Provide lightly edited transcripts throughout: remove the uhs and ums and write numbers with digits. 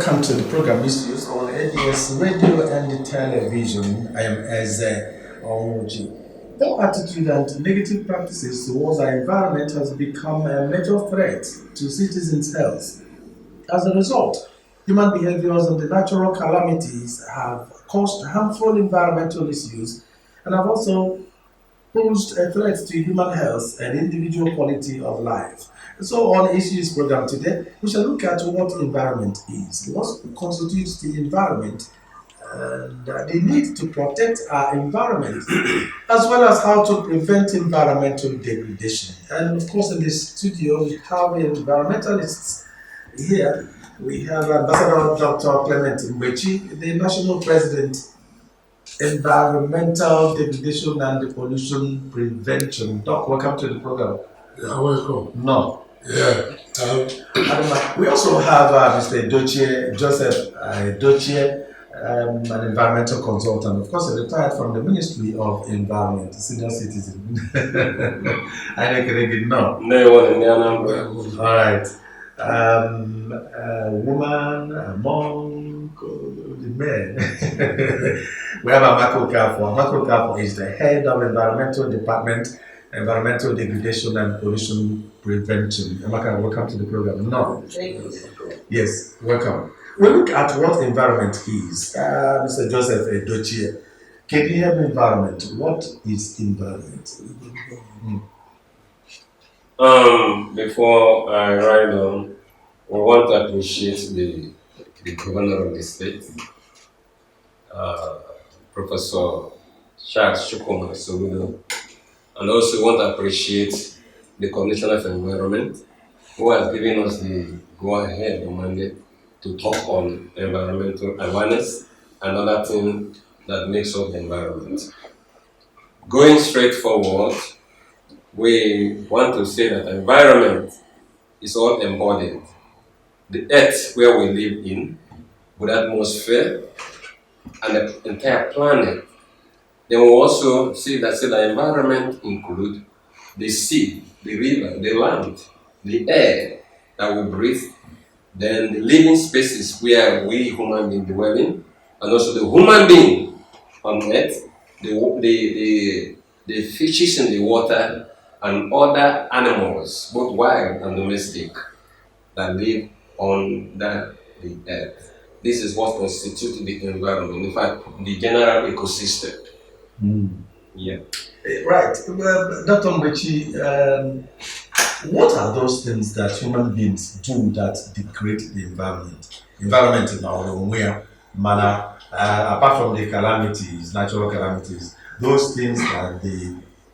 welcome to the program Misuse on ABS Radio and Television. I am Eze Onwuji. Poor attitude and negative practices towards our environment has become a major threat to citizens' health. As a result, human behaviors and the natural calamities have caused harmful environmental issues and have also posed a threat to human health and individual quality of life. So, on Issues program today, we shall look at what environment is, what constitutes the environment, and the need to protect our environment, as well as how to prevent environmental degradation. And of course, in the studio, we have environmentalists here. We have Ambassador Dr. Clement Mbechi, the National President Environmental Degradation and Pollution Prevention. Doc, welcome to the program. You're welcome. No. Yeah. We also have Mr. Edochie, Joseph Edochie, an environmental consultant, of course, retired from the Ministry of Environment, senior citizen. I think no. No. All right. A woman, a monk, the man. We have Amako Kafo. Amako Kafo is the head of Environmental Department, Environmental Degradation and Pollution Prevention. Amaka, welcome to the program. No. Thank you. Yes, welcome. We look at what environment is. Mr. Joseph Edochie, can you help environment? What is environment? Before I write on, we want to appreciate the governor of the state, Professor Charles Chukwuma Soludo, and also want to appreciate the Commissioner of Environment, who has given us the go-ahead or mandate to talk on environmental awareness and other things that makes up the environment. Going straight forward, we want to say that environment is all embodied. The earth where we live in, with atmosphere, and the entire planet. Then we also see that the environment includes the sea, the river, the land, the air that we breathe, then the living spaces where we human beings dwell in, and also the human being on earth, the fishes in the water, and other animals, both wild and domestic, that live on the earth. This is what constitutes the environment, in fact, the general ecosystem. Yeah. Right. Well, Dr. Mbechi, what are those things that human beings do that degrade the environment? Environment in our own manner, apart from the calamities, natural calamities, those things that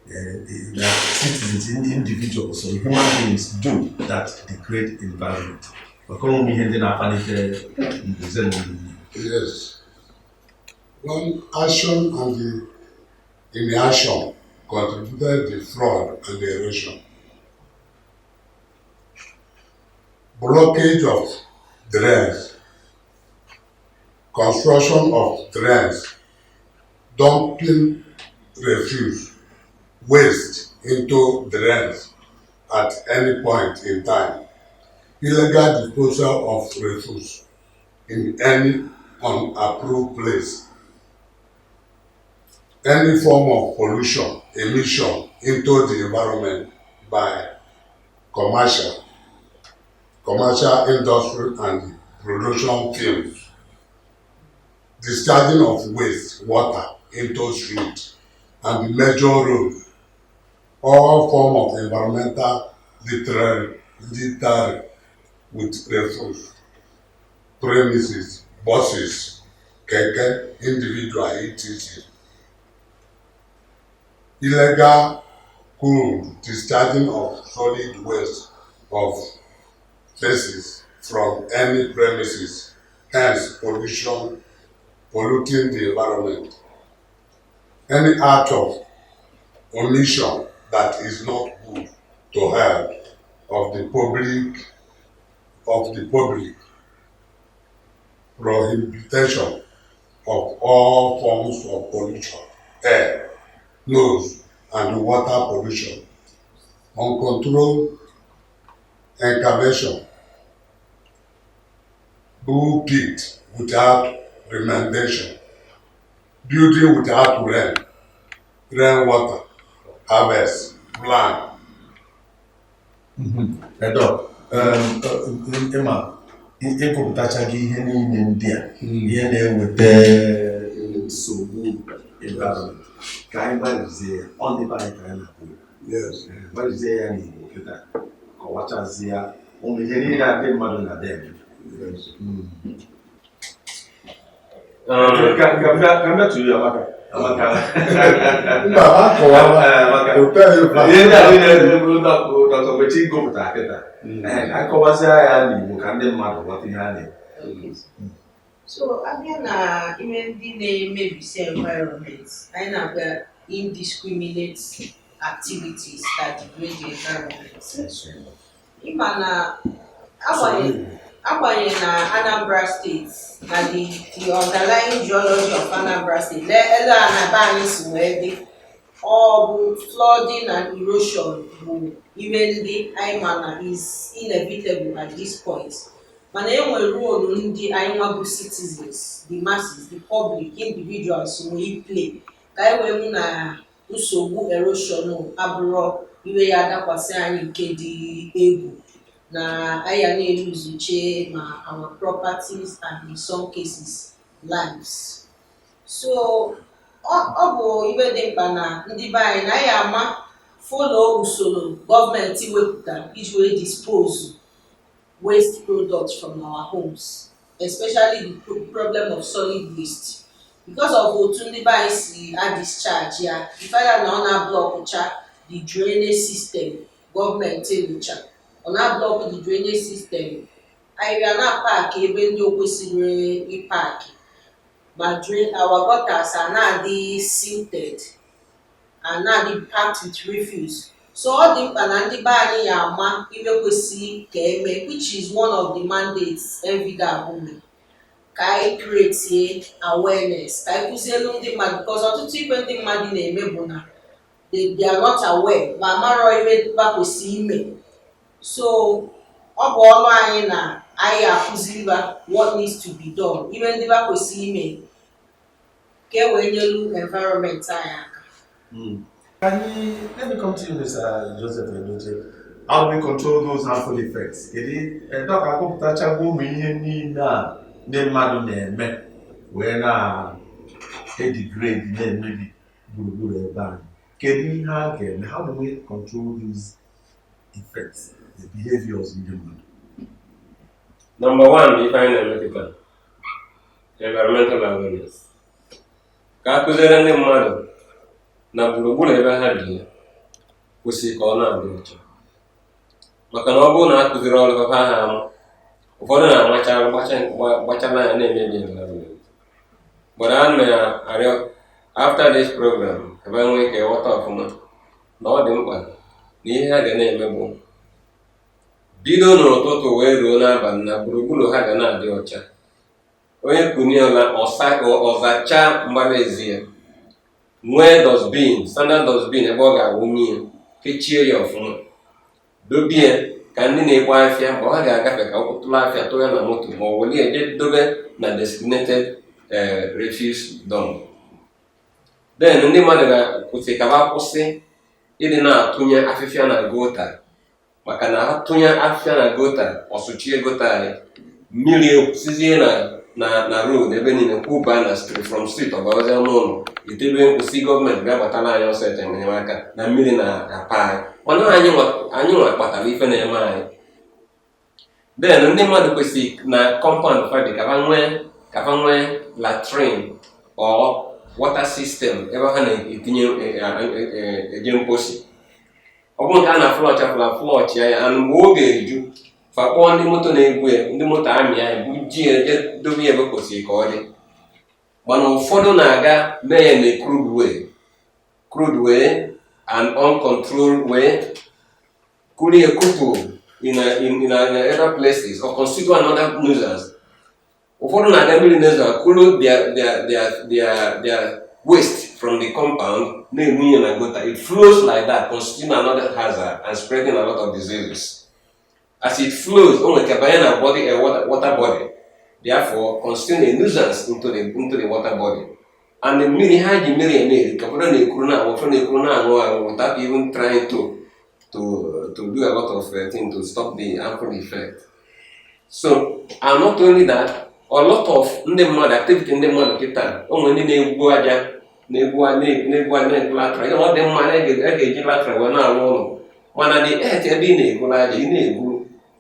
that citizens, individuals, or human beings do that degrade environment. Yes. One action and the inaction contributed the flood and the erosion. Blockage of drains, construction of drains, dumping refuse, waste into drains at any point in time, illegal disposal of refuse in any unapproved place, any form of pollution, emission into the environment by commercial, industry and production fields, discharging of waste water into streets and the major road, all form of environmental litter with refuse, premises, buses, keke, individual etc. Illegal crude discharging of solid waste of places from any premises, hence polluting the environment. Any act of omission that is not good to health of the public, prohibition of all forms of pollution, air, nose, and water pollution, uncontrolled excavation, bull pit without remediation, building without rainwater, harvest, plant. Edo, ịma ịgụpụtachaghị ihe niile ndị a ihe na-eweta nsogbu environment ka anyị gbalịzie ya ọ ndị be anyị ka anyị na-akwụ gbalịzie ya n'Igbo kịta kọwachazie ya ụmụ ihe niile a ndị mmadụ na-adị ka m metụrụ ya maka ihe ndị a niile Dr. Mechi gụpụtara kịta akọwazia ya n'Igbo ka ndị mmadụ ghọta ihe a na-ekwu. So abịa na ihe ndị na-emebisi environment anyị na-abịa indiscriminate activities that degrade the environment. Ịma na agbanyeghị na Anambra State na the underlying geology of Anambra State ele a na be anyị si wee dị ọ bụ flooding and erosion bụ ihe ndị anyị ma na is inevitable at this point. Mana enwere role ndị anyị nwa bụ citizens, the masses, the public, individuals wee play ka anyị wee hụ na nsogbu erosion abụrụ iwe ya dakwasị anyị nke dị egwu na anyị na-eluzuche ma our properties and in some cases lives. So ọ bụ iwe dị mkpa na ndị be anyị na anyị ama follow usoro gọọmenti wepụtara iji wee dispose waste products from our homes, especially the problem of solid waste. Because of otu ndị be anyị si discharge ya, the fact na ọ na-blockcha the drainage system gọọmenti elucha, ọ na-block the drainage system, anyị ga na-paaki ebe ndị o kwesịrị ịpaaki ma drain our gutters are na-adị silted and na-adị packed with refuse. So ọ dị mkpa na ndị be anyị ya ama ibe kwesịrị ka eme, which is one of the mandates Evida Abome, ka anyị create awareness, ka anyị kụzielu ndị mmadụ, because ọtụtụ ibe ndị mmadụ na-eme bụ na they are not aware ma amarọ ibe ba kwesịrị ime. So ọ bụ ọrụ anyị na anyị akụziri ba what needs to be done, ibe ndị ba kwesịrị ime ka e wee nyelu environment anyị aka. Let me come to you, Mr. Joseph Edoche. How do we control those harmful effects? Dọka akọpụtachago ụmụ ihe niile a ndị mmadụ na-eme wee na-degrade na-emebi gburugburu ebe anyị. Kedu ihe a ga-eme? How do we control these effects, the behaviors ndị mmadụ? Number one, if I know environmental awareness. Ka akụziere ndị mmadụ na gburugburu ebe ha bi kwesịrị ka ọ na-adị ọcha, maka na ọ bụrụ na akụziri ọrụ ha amụ, ụfọdụ gbachala ya na-emebi environment. But a na-arịọ after this program ebe nwee ike ghọta ọfụma na ọ dị mkpa na ihe ha ga na-eme bụ bido n'ụtụtụ wee ruo n'abalị na gburugburu ha ga na-adị ọcha. Onye kuniola ọzacha mgbara ezi ya, nwee dustbin, standard dustbin ebe ọ ga-awụnye ya, kechie ya ọfụma, dobie ka ndị na-ekpo afịa mgbe ha ga-agafe ka ọ tụrụ afịa tụọ ya na moto ma ọ weli eje dobe na designated refuse dump. Then ndị mmadụ ga-kwụsị ka ha kwụsị ịdị na-atụnye afịfịa na gota, maka na ha tụnye afịfịa na gota ọsụchie gota anyị, mmiri sizie na road ebe niile kwụba na street from street ọgaozie n'ụlọ itebe nkwụsị gọọmenti ga-agbatala anyị ọsọ enyemaka na mmiri na-apa anyị. Mana anyị nwa kpatara ife na-eme anyị. Then ndị mmadụ kwesịrị na compound fabric ka ha nwee latrine or water system ebe ha na-etinye eje mposi. Ọ bụrụ nke a na flọch ya and mgbe oge eju fakpọọ ndị moto na-egwu ya, ndị moto amị ya bụ ji eje dobe ebe kwesịrị ka ọ dị. Mana ụfọdụ na-aga mee ya na crude way and uncontrolled way, kuru ekupu in other places or constitute another nuisance. Ụfọdụ na-aga mmiri na-ezo kuru their waste from the compound na-enwunye na gota. It flows like that, constituting another hazard and spreading a lot of diseases. As it flows, o nwere ka banye na water body therefore constituting a nuisance into the water body. And the mmiri ha ji mmiri eme ka ụfọdụ na-ekuru na-aṅụ without even trying to do a lot of things to stop the harmful effect. So, and not only that, a lot of ndị mmadụ activity ndị mmadụ kịta onwe ndị na-egwu aja na-egwu latra ọ dị mma ga-eji latra wee na-arụ ụlọ mana the earth ebe ị na-egwu aja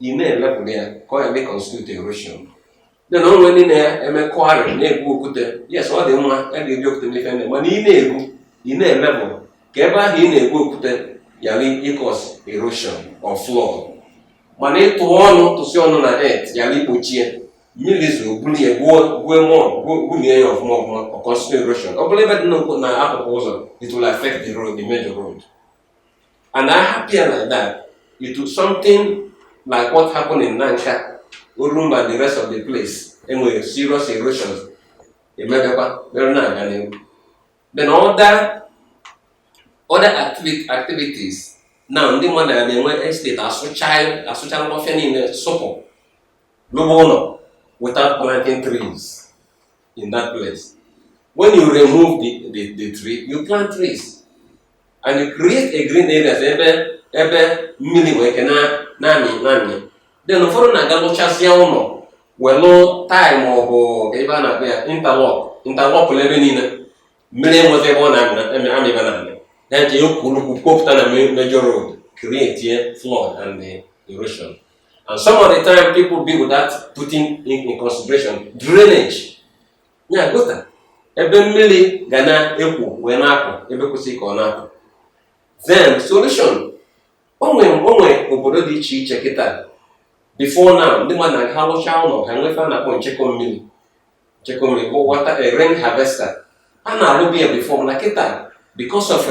ị na-elepụrụ ya ka ọ ya dị constitute erosion. Then onwe ndị na-eme quarry na-egwu okwute, yes ọ dị mma ga-eji okwute n'ife ndị mana ị na-elepụ ka ebe ahụ ị na-egwu okwute yara ịkọs erosion or flood. Mana ịtụ ọnụ tụsị ọnụ na earth yara ikpochie mmiri zoro bulie bulie ya ọfụma or constitute erosion. Ọ bụrụ ebe dị n'akụkụ ụzọ, it will affect the road, the major road. And I happier like that, it was something like what happened in Nanka, Urumba, and the rest of the place. Anyway, serious erosions. Very nice. Then other activities. Now, the one that they went estate as a child often in a support. No without planting trees in that place. When you remove the tree, you plant trees. And you create a green area ebe mmiri wee ke na-amị. Then ụfọdụ na-aga lụchasịa ụlọ welụ taịm maọbụ ebe a na-akpọ ya interlock ebe niile mmiri enweta ebe ọ na-amịba na-amị ya nke kwupụta na major road create flood and erosion. And some of the time people be without putting in consideration drainage. Ya gota ebe mmiri ga na-ekwo wee na-apụ ebe kwesịrị ka ọ na-apụ. Then solution onwe obodo dị iche iche kịta before now ndị mmadụ na ha lụchaa ụlọ ha nwefe a na-akpọ nchekwa mmiri bụ water rain harvester a na-arụbi ya before na kịta because of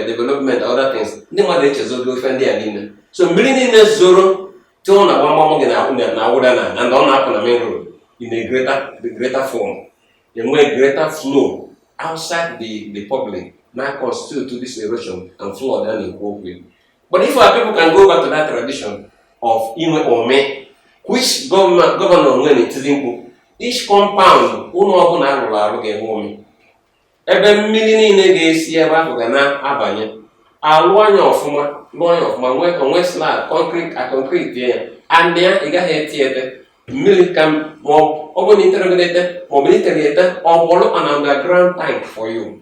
development and other things ndị mmadụ echezogo ofe ndị a niile. So mmiri niile zoro tụọ na gbamgbam gị na awụda na and ọ na-apụ na main road in a greater form enwe greater flow outside the public now constitute to this erosion and flood and equal. But if our people can go back to that tradition of Inwe Ome, which governor when it is in each compound, ụlọ ọbụla ga-enwe ome. Ebe mmiri niile ga-esi ebe ahụ ga na-abanye, alụọ anya ọfụma, nwee slab, concrete ya, and ya ị gaghị eti mmiri ka ọ bụ na iterogidete maọbụ iterete ọ bụrụ an underground tank for you.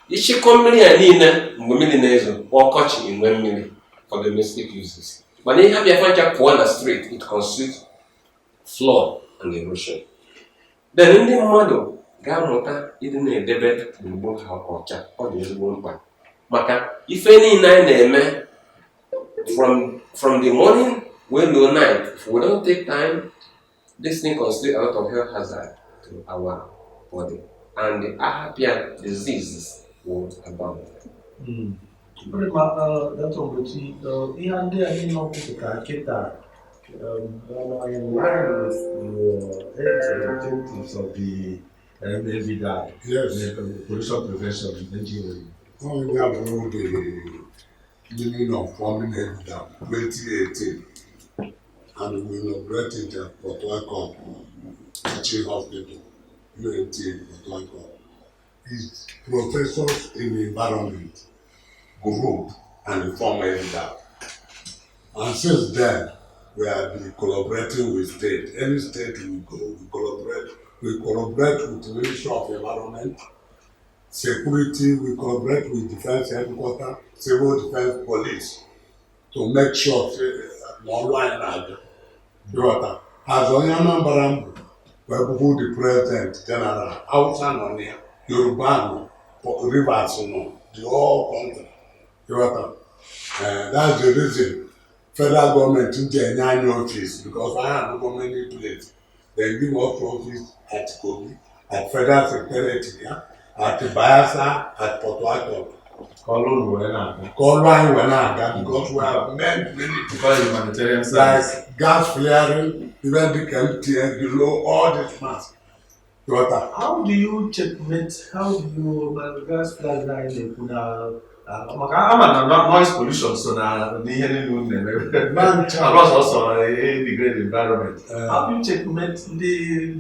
Ịchịkọ mmiri a niile mgbe mmiri na-ezo ọkọchị enwe mmiri for domestic uses. Mana ihe abịa fancha pụọ na street, it constitutes flood and erosion. Then ndị mmadụ ga-amụta ịdị na-edebe gburugburu ha ọcha, ọ dị ezigbo mkpa maka ife niile anyị na-eme from the morning way to night. If we don't take time, this thing constitutes a lot of health hazard to our body and the happier diseases will abound. That's Obuchi. Ihe ndị a niile ọpụtara kịta in line with your objectives of the MAVDAD, Yes. pollution prevention NGO. Only have the beginning of forming MAVDAD 2018, and we inaugurated at Port Harcourt Teaching Hospital, UNT Port Harcourt. It's professors in the environment group and form MAVDAD. And since then, we have been collaborating with state. Any state we go, we collaborate. We collaborate with the Ministry of Environment, Security, we collaborate with Defense Headquarters, Civil Defense Police to make sure online daughter as Onyama Barambu, who the President General, outside on here, Yoruba, Rivers, the whole country. That's the reason federal government in the annual office, because I have no many places. They give us office at Kogi, at Federal Secretariat, at Bayelsa, at Port Harcourt. Kolon Wena. Kolwan Wena, because we have many Because humanitarian like gas flaring, even the MTN below all this mass. How do you checkmate? How do you gas flag line maka ama na noise pollution so na n'ihe niile unu na-eme Mancha. abụrụ sọsọ degrade environment. How do you checkmate ndị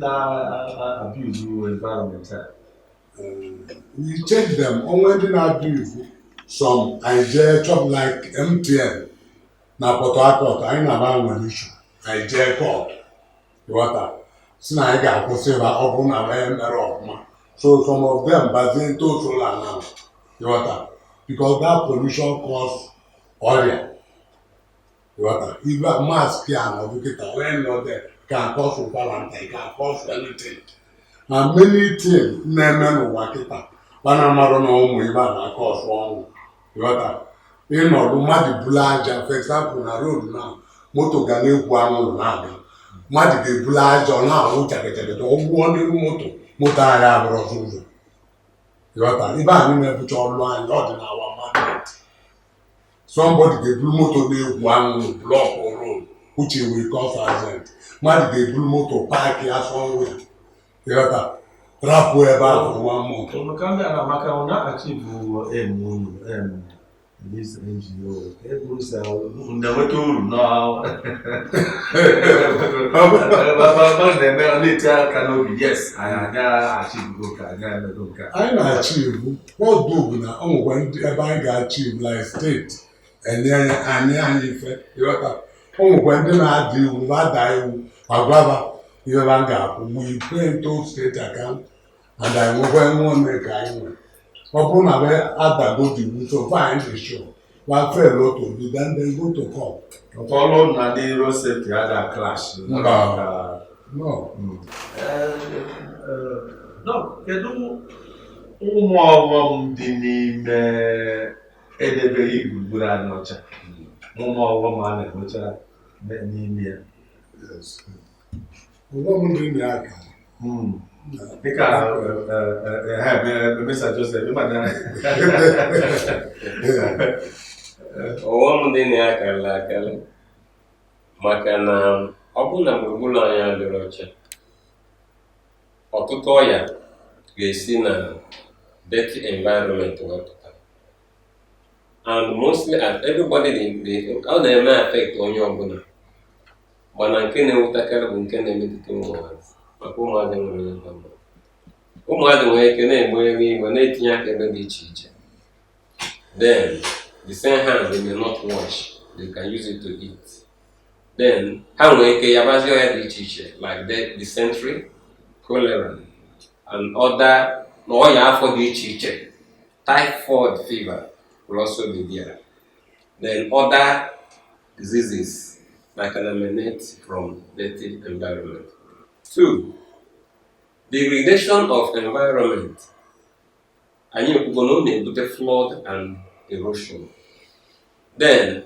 na-abuse environment a? We check them onwe ndị na-abuse some anyị jee chọp like MTN na Port Harcourt anyị na-aba nwere issue anyị jee court ịghọta si na anyị ga-akwụsị ha ọ bụrụ na anyị mere ọfụma so some of them bazie ntozuola now ịghọta because that pollution cause ọrịa ịghọta ibe mask ya na dọkịta onye nọ there can cause valentine can cause anything and many things na-eme n'ụwa kịta mana mmadụ na ụmụ ibe a na-aka ọsụ ọnwụ ịghọta ịnọdụ mmadụ bulu aja for example na road na moto ga na-egwu anwụrụ na-aga mmadụ ga-ebulu aja ọ na-ahụ chakịchakịcha ọgwụgwọ n'iru moto anyị abụrụ ọzọ ụzọ ịghọta ibe anyị na-ebucha ọlụ anyị ọ dị na awa market somebody ga-ebulu moto na-egwu anwụrụ block road which will cause accident mmadụ ga-ebulu moto paaki ya somewhere ịghọta rapụ ebe ahụ nwa mmụọ Maka maka una achieve unu this NGO ebusa na-enweta uru na na-eme na-eti aka n'obi yes anyị achieve go ka anyị emego nke anyị na-achieve ọdụ bụ na ọ nwekwa ndị ebe anyị ga-achieve like steeti enye anyị ife ịghọta ọ nwekwa ndị na-ada iwu ada iwu agwaba ihe ba ga-akwụ we pay into state account and anyị nwekwa nwe ka anyị nwere ọ bụrụ na we adago the iwu so far anyị dị sure wa fail to be then they go to court. ọlụ na ndị road safety ada clash No. Kedu ụmụ ọghọm dị n'ime edebeghị gburugburu anyị ọcha ụmụ ọghọm a na-enwecha n'ime ya Ọghọm dị na ya ka dịka Mr. Joseph ọghọm dị na ya karịrị akarị maka na ọ bụrụ na gburugburu anyị adịrị ọcha ọtụtụ ọya ga-esi na dirty environment wepụta and mostly everybody ọ na-eme affect onye ọbụla mana nke na-ewutakarị bụ nke na-emetụta ụmụazị maka ụmụazị nwere ebe mma ụmụazị nwere ike na-egbere igwe na-etinye aka ebe dị iche iche then the same hand they may not wash they can use it to eat then ha nwere ike yabazi ọya dị iche iche like dysentery, cholera and other na ọya afọ dị iche iche typhoid fever will also be there then other diseases that can emanate from dirty environment. 2. Degradation of environment. Anyị ekwugo na ọ na-ebute flood and erosion. Then,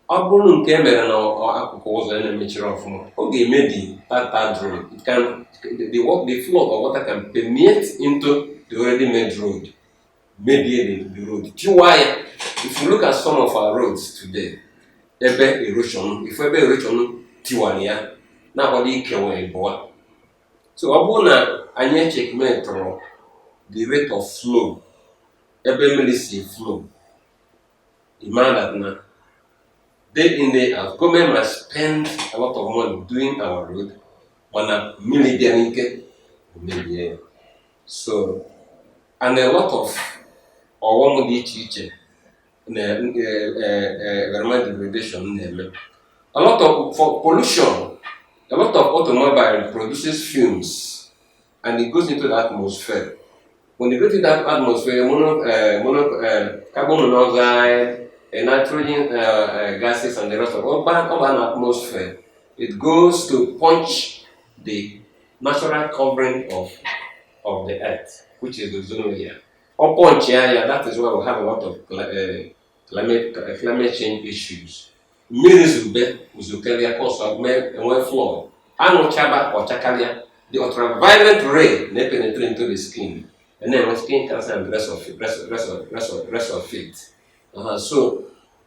ọ bụrụ nke mere na akụkụ ụzọ ya na-emechiri ọfụma, ọ ga-emebi that road. The flood of water can permeate into the already made road, maybe the road. If you look at some of our roads today, ebe erosion tiwara ya na-akwado ikewa ịbụa. So ọ bụrụ na anyị echekmetụrụ the rate of flow ebe mmiri si flow, demand that na day in day out government must spend a lot of money doing our road mana mmiri bịa n'ike mebie ya. So and a lot of ọghọm dị iche iche na environmental degradation na-eme. A lot of pollution, a lot of automobile produces fumes and it goes into the atmosphere. When it goes into that atmosphere, carbon monoxide, nitrogen gases and the rest of urban atmosphere, it goes to punch the natural covering of the earth, which is the ozone layer. Or punch area, that is why we have a lot of climate change issues. Mmiri zukelia cause of enwe flood. Anụchaba ọchakalia, the ultraviolet ray may penetrate into the skin, and then skin cancer and the rest of it. So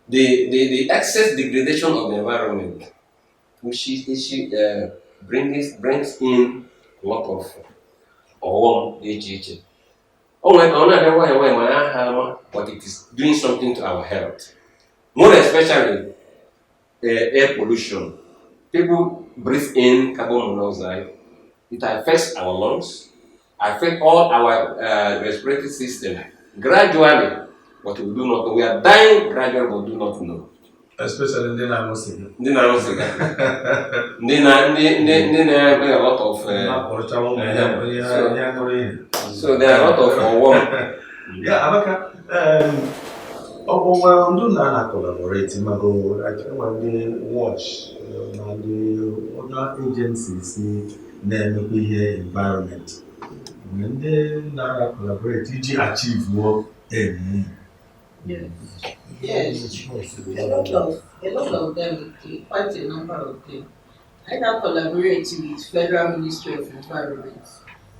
the excess degradation of the environment, which brings in a lot of ọghọm dị iche iche. Oh my God, why my hammer, but it is doing something to our health. More especially air pollution. People breathe in carbon monoxide. It affects our lungs, affects all our respiratory system gradually. But we do not know. We are dying gradually, but do not know. Especially ndị na-aṅụ sịga. Ndị na-aṅụ sịga. Ndị na-eme a lot of. So there are a lot of work. Yeah, Amaka. Well, do not collaborate. Mago, when they watch, and the other agencies name here environment. When they not collaborate, you achieve work. Yes. A lot of them, quite a number of them. I now collaborate with Federal Ministry of Environment.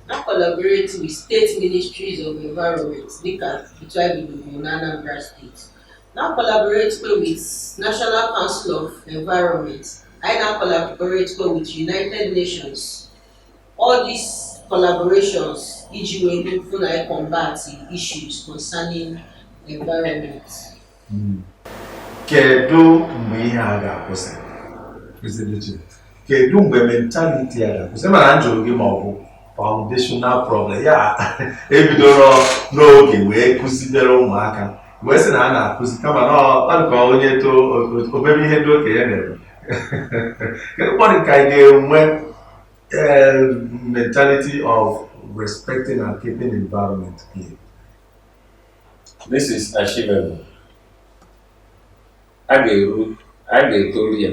Now collaborate with state ministries of environment, like Ituagidogo in Anambra State. Now collaborate with National Council of Environment. I now collaborate with United Nations. All these collaborations, EGW will combat issues concerning environment. Kedu mgbe ihe a ga-akwụsị? Kedu mgbe mentality a ga-akwụsị? Mana njụrụ gị ma ọ bụ foundational problem ya ebidoro n'oge wee kụzidere ụmụaka wee sị na a na-akụzi kama na ọ dịka onye to obere ihe ndị okenye na-eme. Kedu kwadị ka anyị ga-enwe mentality of respecting and keeping environment clean? This is achievable. A ga-etoru ya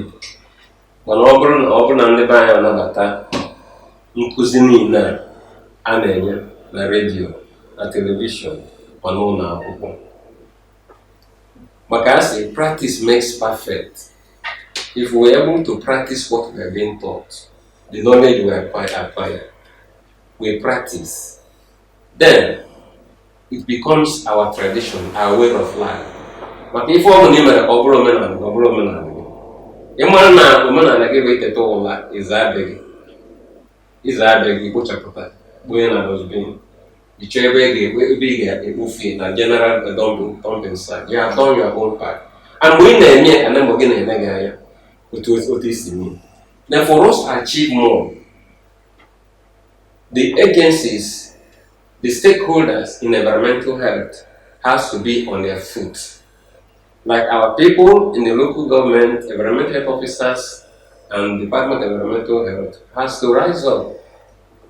mana ọ bụrụ na ndị be anyị anabata nkụzi niile a na-enye na redio na telivishọn ma n'ụlọ akwụkwọ. Maka asị practice makes perfect. If we are able to practice what we are being taught, the knowledge we acquire, we practice, then it becomes our tradition, our way of life. Maka ife ọ bụ na ị mere ka ọ bụrụ omenala gị. Ịmara na omenala gị bụ iteta ụla ize abịaghị kpochapụta onye na dozbin. Ịchọ ebe ị ga-ekpofu na general dumping site. You have done your own part. And mgbe ị na-enye anamọ gị na-eme gị anya otu isi mee. Now for us to achieve more, the agencies, the stakeholders in environmental health has to be on their feet. Like our people in the local government, environmental health officers, and Department of Environmental Health has to rise up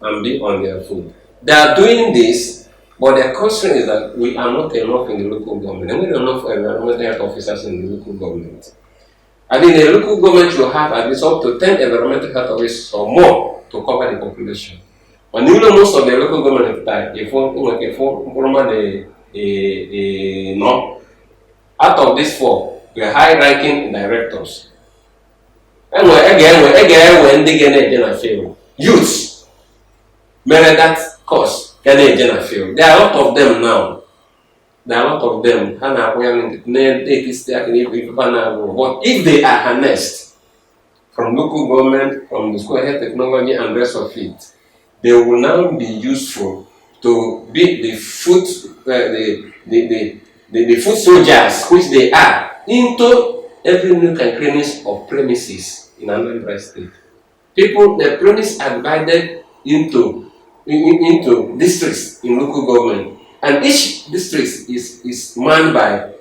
and be on their feet. They are doing this, but their concern is that we are not enough in the local government. And we don't enough environmental health officers in the local government. I think the local government should have at least up to 10 environmental health officers or more to cover the population. When you know most of the local government no. Out of these 4, we are high-ranking directors. And when they get a field, youths, made that course, get a field. There are a lot of them now. But if they are harnessed from local government, from the school of health technology and rest of it, they will now be useful to be the foot soldiers which they are into every nook and crannies of premises in Anambra State. The premises are divided into districts in local government, and each district is manned by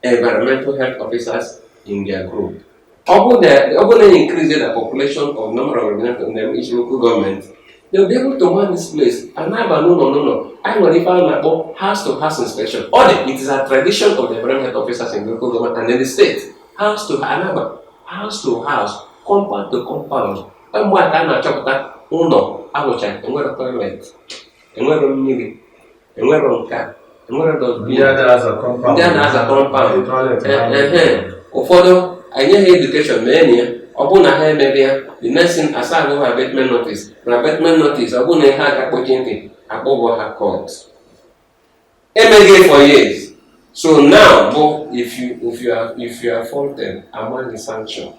environmental health officers in their group. Although they increase the population of number of residents in each local government, they will be able to man this place. And now, no. I will refer house to house inspection. Audit, it is a tradition of the environmental health officers in local government and in the state. House to house, compound to compound. And what I know, chapter, I will check, and where a toilet, and where a million, and where a car, and where a dog. There has a compound. Ụfọdụ anyị education many ọ bụ na ha emeghị ya the next thing asaghị ha abatement notice na abatement notice ọ bụ na ha ga-akpọchi ntị akpọbọ ha court emeghị for years. So now if you are faulted among the sanction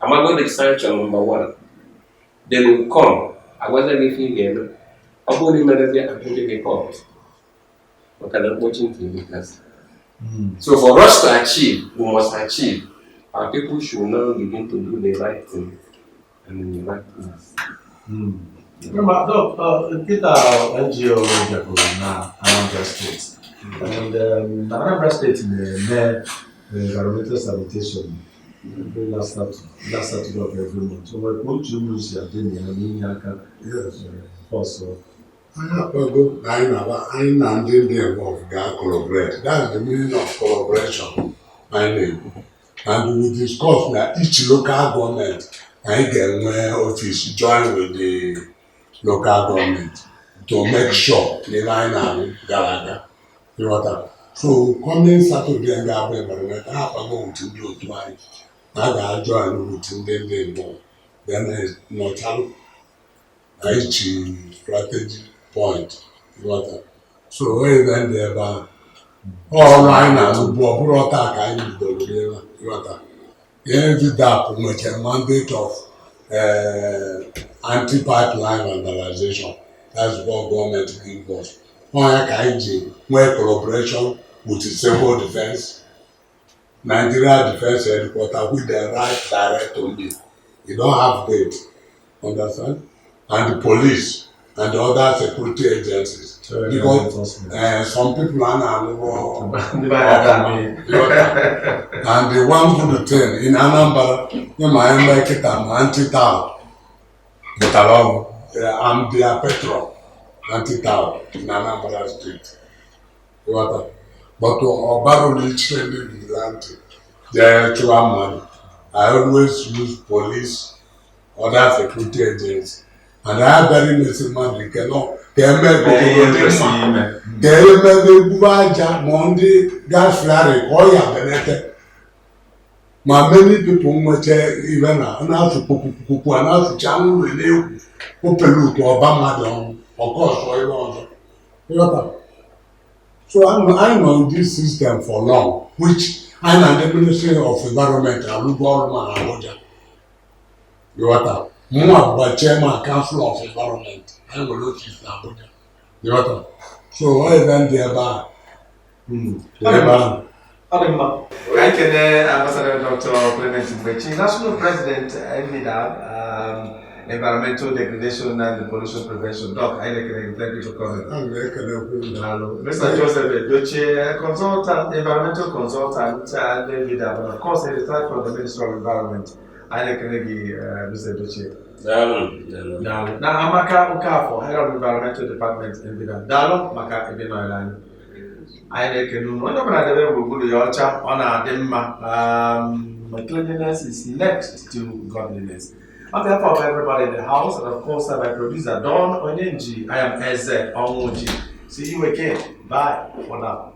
the sanction number 1, they will come agwazaghị ife ị ga-eme ọ bụ na imerezi akpọchi gị court we cannot watch into because. So for us to achieve, we must achieve. Our people should now begin to do the right thing and in the right place. Remember, Peter NGO Jacob na Anambra State. And Anambra State the environmental sanitation last Saturday of every month. So we're going to use your thing and Yes. also. Anyị na ndị involved ga-collaborate. That's the meaning of collaboration. And we discuss that each local government anyị ga-enwe office join with the local government to make sure na ebe anyị na-arụ gara aga. Ịghọta? So coming Saturday ga-abụ environment ha akpago with ndị otu anyị na a ga-join with ndị involved. Then nọchalụ each strategy point. Ịghọta? So then dị ebe ahụ ọrụ anyị na-alụ bụ ọ bụrụ ọta ka anyị bidoro ebe ịghọta VDAP nwechara mandate of anti-pipeline vandalization. That's what government give us. Onye ka anyị ji nwee collaboration with the civil defense, Nigeria Defense Headquarters with the right direct only. You don't have date, understand? And the police and the other security agencies. Because some people are now and the one good thing in Anambra, you might make it an anti-town. I'm their patron, anti-town in Anambra State. But Obaro literally vigilante. They're actual money. I always use police, other security agents. And I have very messy money. Cannot. Monday gas flare oya benete. Ma many people mweche even na to kuku na to chamu le opelu to Obama don of course for even. So I know this system for long, which I am the Ministry of Environment and Government Abuja. You know what? Chairman Council of Environment. I will look at Abuja. You know. So I then thereby. I can Ambassador Dr. Clement Mbechi, National President NVDAP, Environmental Degradation and Pollution Prevention. Doc, thank you for coming. Mr. Joseph Edochie, consultant, environmental consultant at NVDAP, and of course, he retired from the Ministry of Environment. Mr. Edochie. Now, Amaka Ukafo, Head of Environmental Department in NVDAP. Dalo, Maka Ebinoilan. Cleanliness is next to godliness. On behalf of everybody in the house, and of course, my producer Don Onyenji, I am Eze Onwoji. See you again. Bye for now.